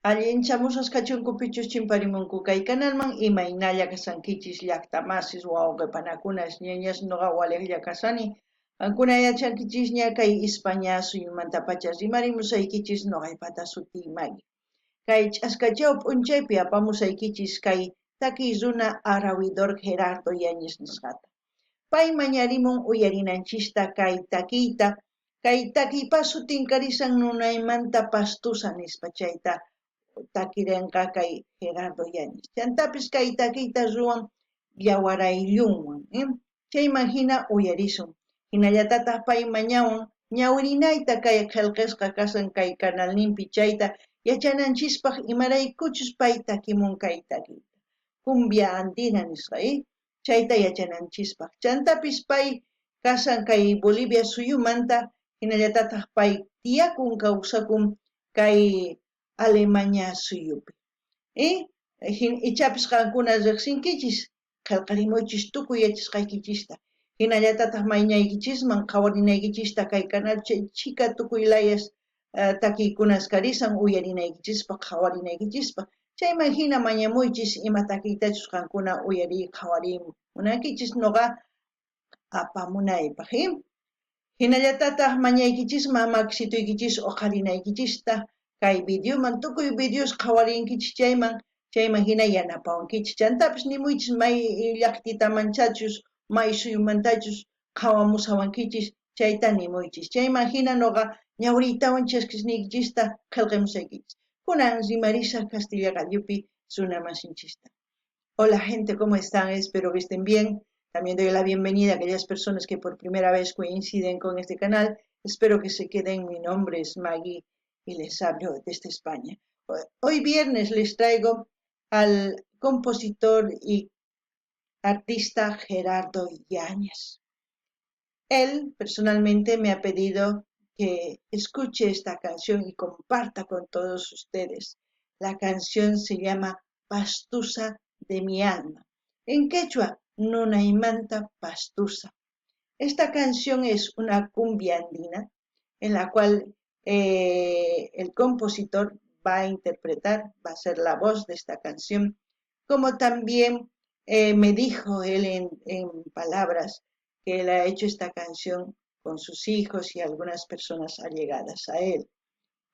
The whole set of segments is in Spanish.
Allinchamusas kachunkupichus chimparimunku kay kanalman imaynalla kasankichis llaqtamasis wawqipanakunas ñañas ñuqa waliqlla kasani ankuna yachankichis ña kay España suyumantapacha rimarimusaykichis ñuqaypata sutiymay kay ch'askachaw p'unchaypi apamusaykichis kay takiy runa Arawidor Gerardo Yáñez nisqata pay mañarimun uyarinanchista kay takiypas sutinkarisan nunaymanta pastusa nispa chayta takirenqa kay Gerardo Yáñez chantapis kay takiyta ruwan yawarayllunwan chayman hina uyarisun hinallatataq pay mañawan ñawirinayta kay qillqisqa kasan kay kanalninpi chayta yachananchispaq imaraykuchus pay takimun kay takiyta cumbia andina nisqa chayta yachananchispaq chantapis pay kasan kay Bolivia suyumanta hinallatataq pay tiyakun kawsakun kay Alemania suyupi ichapis qankuna riqsinkichis qillqarimuchis tukuy yachasqaykichista hinallatataq mayñaykichisman qhawarinaykichista kay canal chika tukuylayas takiykunas karisan uyarinaykichispaq qhawarinaykichispa chayman hina mañamuychis ima takiytachus qankuna qhawarimunankichis ñuqa apamunaypaq hinallatataq mañaykichisman maqsituykichis uqarinaykichista kay videoman tukuy videos qhawarinkichis chayman hina yanapawankichis chantapis nimuychis may llaqtitamanchachus may suyumantachus qhawamusawankichis chayta nimuychis chayman hina ñuqa ñawriytawan chaskisniykichista qillqimusaykichis kunan rimarisaq Castilla gallupi runa masinchista. Hola gente, ¿cómo están? Espero que estén bien. También doy la bienvenida a aquellas personas que por primera vez coinciden con este canal. Espero que se queden. Mi nombre es Maggie y les hablo desde España. Hoy viernes les traigo al compositor y artista Gerardo Yáñez. Él personalmente me ha pedido que escuche esta canción y comparta con todos ustedes. La canción se llama Pastusa de mi alma. En quechua, Nunaymanta Pastusa. Esta canción es una cumbia andina en la cual el compositor va a interpretar, va a ser la voz de esta canción, como también me dijo él en palabras que él ha hecho esta canción con sus hijos y algunas personas allegadas a él.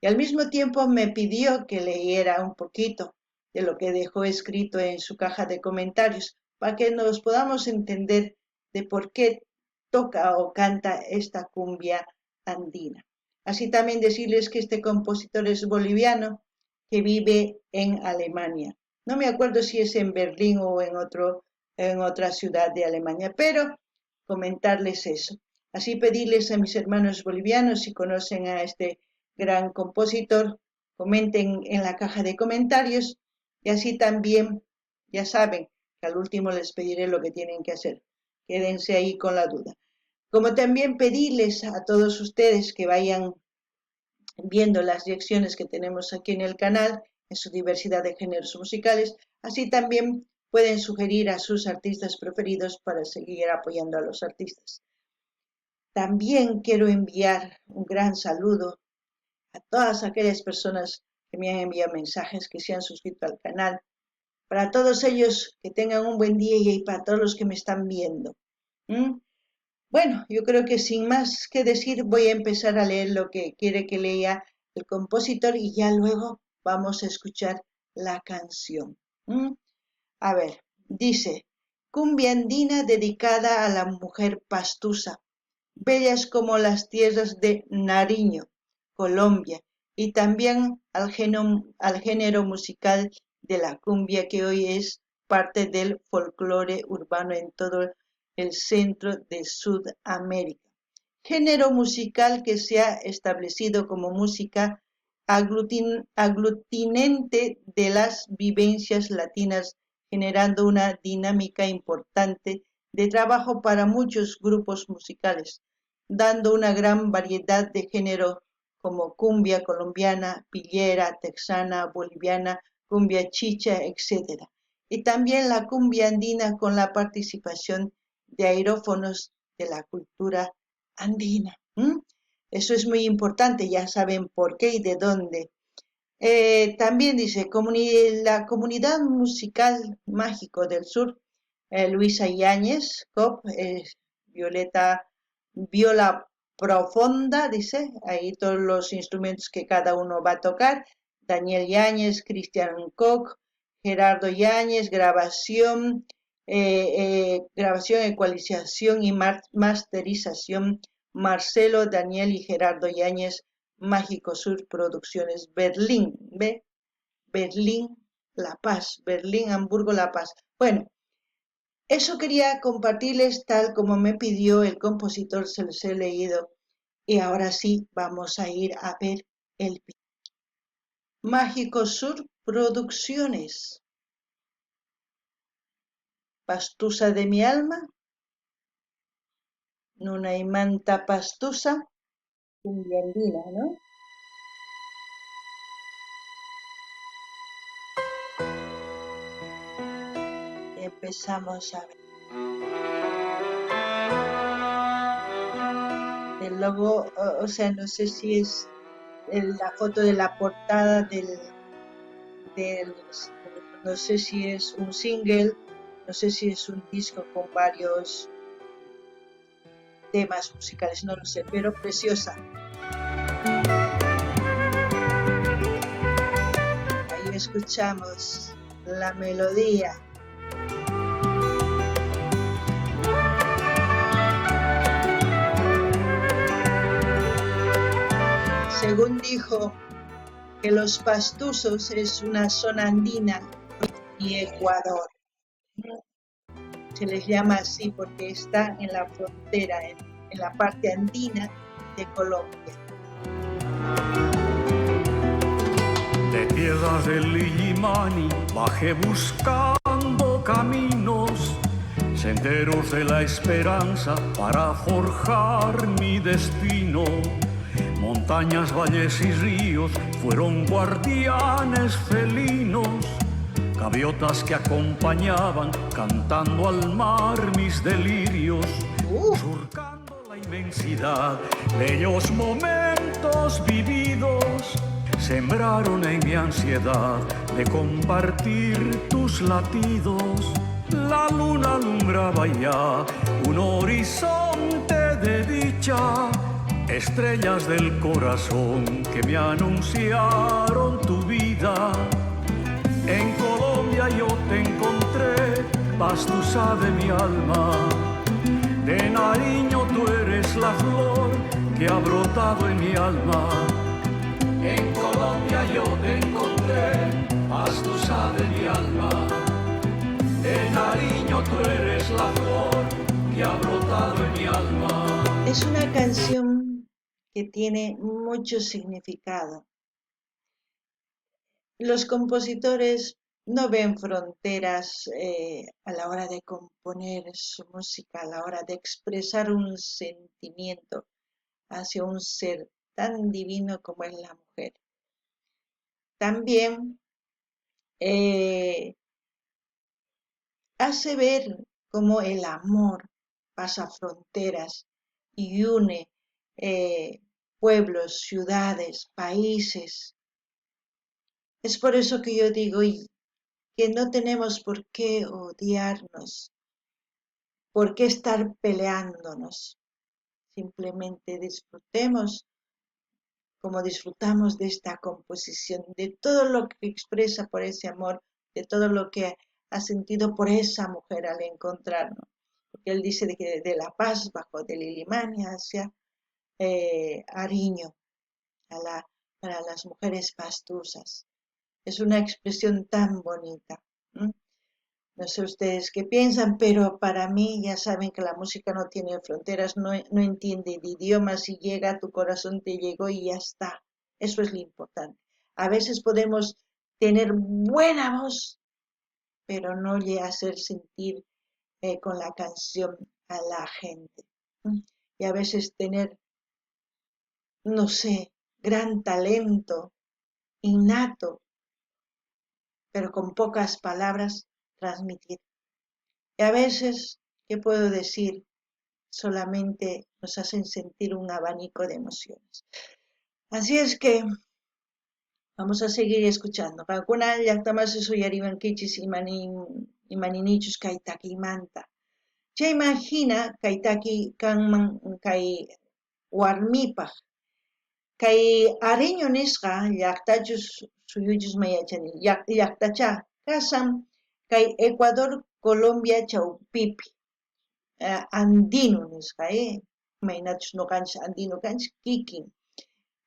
Y al mismo tiempo me pidió que leyera un poquito de lo que dejó escrito en su caja de comentarios para que nos podamos entender de por qué toca o canta esta cumbia andina. Así también decirles que este compositor es boliviano que vive en Alemania. No me acuerdo si es en Berlín o en otra ciudad de Alemania, pero comentarles eso. Así pedirles a mis hermanos bolivianos si conocen a este gran compositor, comenten en la caja de comentarios y así también, ya saben, que al último les pediré lo que tienen que hacer. Quédense ahí con la duda. Como también pedirles a todos ustedes que vayan viendo las reacciones que tenemos aquí en el canal, en su diversidad de géneros musicales, así también pueden sugerir a sus artistas preferidos para seguir apoyando a los artistas. También quiero enviar un gran saludo a todas aquellas personas que me han enviado mensajes, que se han suscrito al canal, para todos ellos que tengan un buen día y para todos los que me están viendo. Bueno, yo creo que sin más que decir voy a empezar a leer lo que quiere que lea el compositor y ya luego vamos a escuchar la canción. A ver, dice, cumbia andina dedicada a la mujer pastusa, bellas como las tierras de Nariño, Colombia, y también al género musical de la cumbia que hoy es parte del folclore urbano en todo el centro de Sudamérica. Género musical que se ha establecido como música aglutinante de las vivencias latinas, generando una dinámica importante de trabajo para muchos grupos musicales, dando una gran variedad de géneros como cumbia colombiana, pillera, texana, boliviana, cumbia chicha, etc. Y también la cumbia andina con la participación de aerófonos de la cultura andina. Eso es muy importante, ya saben por qué y de dónde. También dice, la comunidad musical Mágico del Sur, Luisa Yáñez, COP, Violeta, viola profunda, dice, ahí todos los instrumentos que cada uno va a tocar, Daniel Yáñez, Cristian Koch, Gerardo Yáñez, grabación, ecualización y masterización, Marcelo, Daniel y Gerardo Yáñez, Mágico Sur Producciones, Berlín, ¿ve? Berlín, La Paz, Berlín, Hamburgo, La Paz. Bueno, eso quería compartirles tal como me pidió el compositor, se los he leído. Y ahora sí, vamos a ir a ver el video. Mágico Sur Producciones. Pastusa de mi alma, Nuna y manta pastusa, cumbia andina, ¿no? Empezamos a ver. El logo, o sea, no sé si es la foto de la portada del, no sé si es un single, no sé si es un disco con varios temas musicales, no lo sé, pero preciosa. Ahí escuchamos la melodía. Según dijo, que los Pastusos es una zona andina y Ecuador. Se les llama así porque está en la frontera, en la parte andina de Colombia. De tierras del Illimani bajé buscando caminos, senderos de la esperanza para forjar mi destino. Montañas, valles y ríos fueron guardianes felinos, gaviotas que acompañaban cantando al mar mis delirios, surcando la inmensidad, bellos momentos vividos sembraron en mi ansiedad de compartir tus latidos. La luna alumbraba ya un horizonte de dicha, estrellas del corazón que me anunciaron tu vida. En Colombia yo te encontré, pastusa de mi alma. De Nariño tú eres la flor que ha brotado en mi alma. En Colombia yo te encontré, pastusa de mi alma. De Nariño tú eres la flor que ha brotado en mi alma. Es una canción que tiene mucho significado. Los compositores no ven fronteras a la hora de componer su música, a la hora de expresar un sentimiento hacia un ser tan divino como es la mujer. También hace ver cómo el amor pasa fronteras y une pueblos, ciudades, países. Es por eso que yo digo que no tenemos por qué odiarnos, por qué estar peleándonos. Simplemente disfrutemos como disfrutamos de esta composición, de todo lo que expresa por ese amor, de todo lo que ha sentido por esa mujer al encontrarnos. Porque él dice que de La Paz, bajo del Ilimania, hacia Ariño, para las mujeres pastusas. Es una expresión tan bonita. ¿Mm? No sé ustedes qué piensan, pero para mí ya saben que la música no tiene fronteras, no entiende de idiomas, si llega a tu corazón te llegó y ya está. Eso es lo importante. A veces podemos tener buena voz, pero no le hacer sentir con la canción a la gente. Y a veces tener, no sé, gran talento innato, pero con pocas palabras transmitir. Y a veces, ¿qué puedo decir? Solamente nos hacen sentir un abanico de emociones. Así es que Vamos a seguir escuchando. Kakuna llaqtamas suyariwankichis imaninichus kay takiymanta. Chay imagina kay taki kanman kay warmipaq. Kay Areño nisqa llaqtachus suyuchus mayachani. Llaqtacha kasan kay Ecuador, Colombia chawpipi. Andino nisqa, maynatus nuqanchis andino kanchis kikin.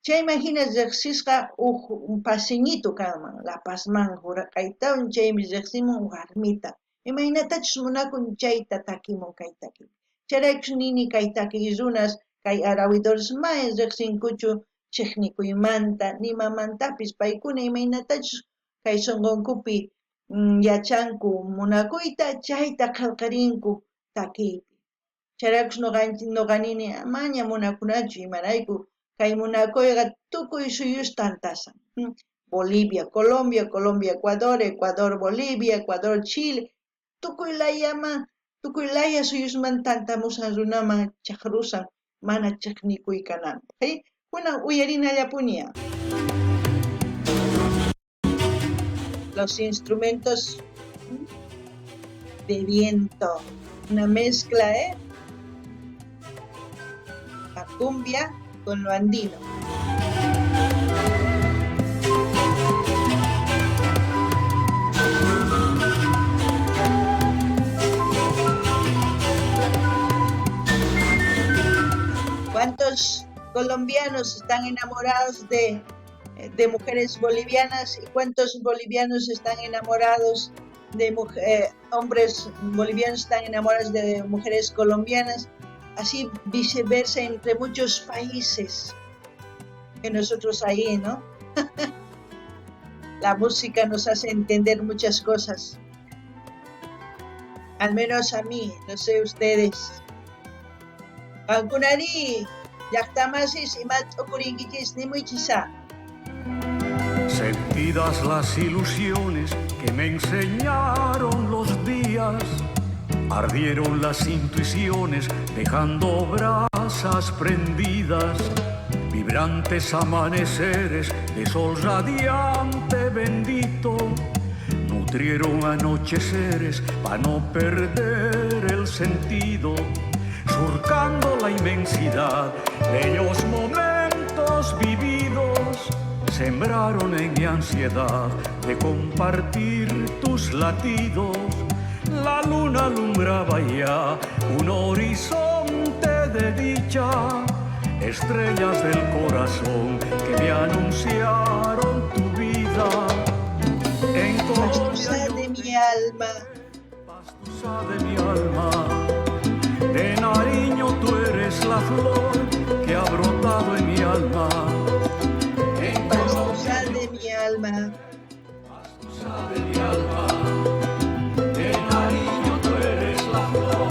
Chay imagina riqsisqa un paseñito kanman, La Pazman hurakaytawan chaymi riqsimun warmita. Imaynatachus munakun chayta takimun kay taki. Chayraykus nini kay taki runas, kay arawidores may riqsinkuchu chiqnikuymanta, nimamantapis paykuna imaynatachus kay sunqunkupi yachanku munakuyta chayta qillqarinku takiypi. Chayraykus nuqanini amaña munakunachu imarayku kay munakuyqa tukuy suyus tantasan. Bolivia, Colombia, Colombia, Ecuador, Ecuador, Bolivia, Ecuador, Chile, tukuy laya suyusman tantamusan runaman chaqrusan mana chiqnikuykananpaq. Kunan uyarinallapuña. Los instrumentos de viento, una mezcla, la cumbia con lo andino. ¿Cuántos colombianos están enamorados de mujeres bolivianas y cuántos bolivianos están enamorados de hombres bolivianos están enamorados de mujeres colombianas? Así viceversa entre muchos países que nosotros ahí, ¿no? La música nos hace entender muchas cosas. Al menos a mí, no sé ustedes. Kankunari, llaqtamasis imat okurinkichis nimuychisa. Sentidas las ilusiones que me enseñaron los días, ardieron las intuiciones dejando brasas prendidas, vibrantes amaneceres de sol radiante bendito, nutrieron anocheceres para no perder el sentido, surcando la inmensidad de los momentos vividos, sembraron en mi ansiedad de compartir tus latidos. La luna alumbraba ya un horizonte de dicha, estrellas del corazón que me anunciaron tu vida. En Pastusa de mi alma, pastusa de mi alma, de Nariño tú eres la flor que ha brotado en mi alma. pastusa de mi alma, Pastusa de mi alma, de Nariño tú eres la flor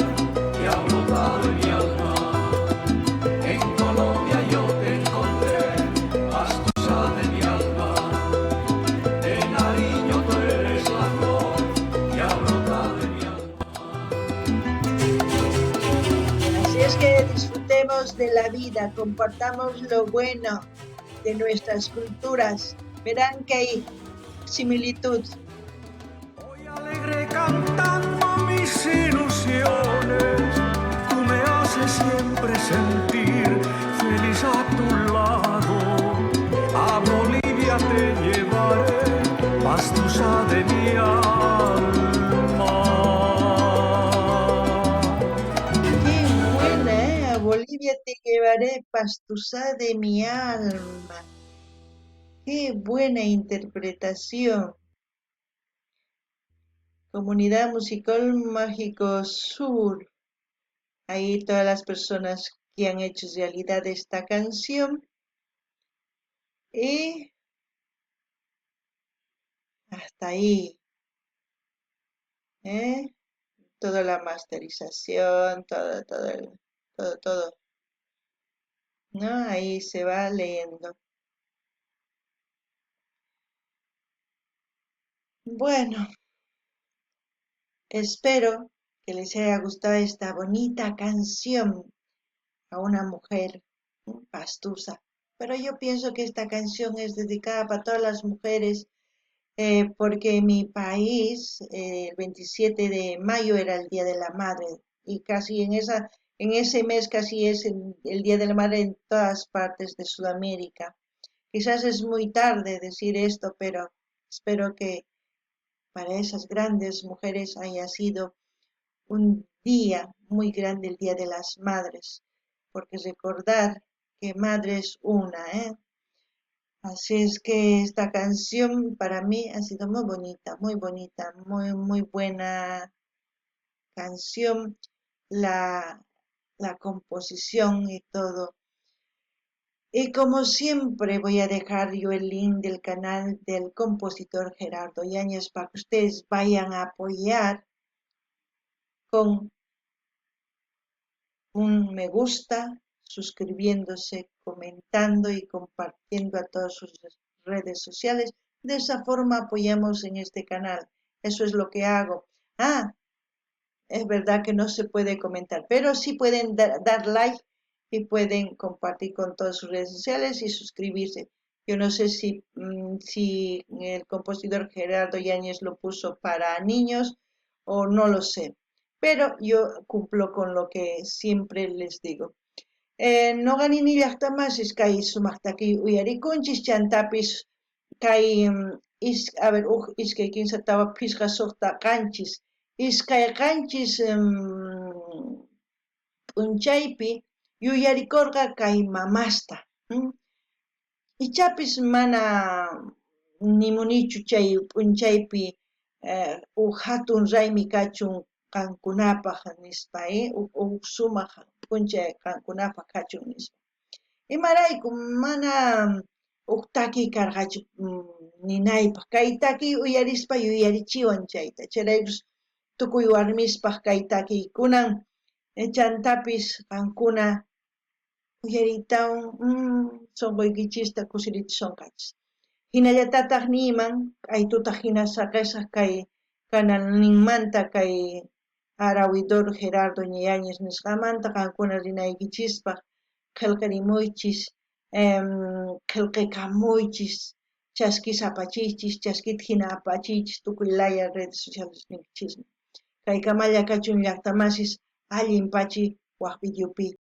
que ha brotado en mi alma. En Colombia yo te encontré, pastusa de mi alma, de Nariño tú eres la flor que ha brotado en mi alma. Así es que disfrutemos de la vida, compartamos lo bueno de nuestras culturas. Verán que hay similitud. Voy alegre cantando mis ilusiones, tú me haces siempre sentir feliz a tu lado. A Bolivia te llevaré, pastusa de mi alma. Qué buena, A Bolivia te llevaré, pastusa de mi alma. Qué buena interpretación. Comunidad Musical Mágico Sur. Ahí todas las personas que han hecho realidad esta canción. Y hasta ahí. Toda la masterización, todo. ¿No? Ahí se va leyendo. Bueno, espero que les haya gustado esta bonita canción a una mujer pastusa. pero yo pienso que esta canción es dedicada para todas las mujeres, porque en mi país, el 27 de mayo era el Día de la Madre, y casi en ese mes casi es el Día de la Madre en todas partes de Sudamérica. Quizás es muy tarde decir esto, pero espero que para esas grandes mujeres haya sido un día muy grande, el Día de las Madres, porque recordar que madre es una, ¿eh? Así es que esta canción para mí ha sido muy bonita, muy buena canción, la, la composición y todo. Y como siempre voy a dejar yo el link del canal del compositor Gerardo Yáñez para que ustedes vayan a apoyar con un me gusta, suscribiéndose, comentando y compartiendo a todas sus redes sociales. De esa forma apoyamos en este canal. Eso es lo que hago. Ah, es verdad que no se puede comentar, pero sí pueden dar like y pueden compartir con todas sus redes sociales y suscribirse. Yo no sé si el compositor Gerardo Yáñez lo puso para niños o no lo sé, pero yo cumplo con lo que siempre les digo. Noqani llaqtamansis kay sumaqtaki uyarikunchis chantapis kay a ver iskay kinsatawa phisqa suqta qanchis iskay qanchis p'unchaypi yuyarikurqa kay mamasta. Ichapis mana nimunichu chay p'unchaypi hatun raymi kachun qankunapaq nispa, sumaq p'unchay qankunapaq kachun nispa. Imarayku mana taki karqachu ninaypaq. Kay taki uyarispa yuyarichiwan chayta. Chayraykus tukuy warmispaq kay takiykunan chantapis qankuna uyaritawan sunquykichista kusirita sunqachis. Hinallatataq niyman aytutaq hina saqisaq kay kanalninmanta kay Arawidor Gerardo Yáñez nisqamanta qankuna rinaykichispa qillqirimuychis, qillqikamuychis, chaskisa apachiychis, chaskita hina apachiychis tukuy laya redes sociales ninkichismi. Kay kamalla kachun llaqtamasis allinpachi waq videopi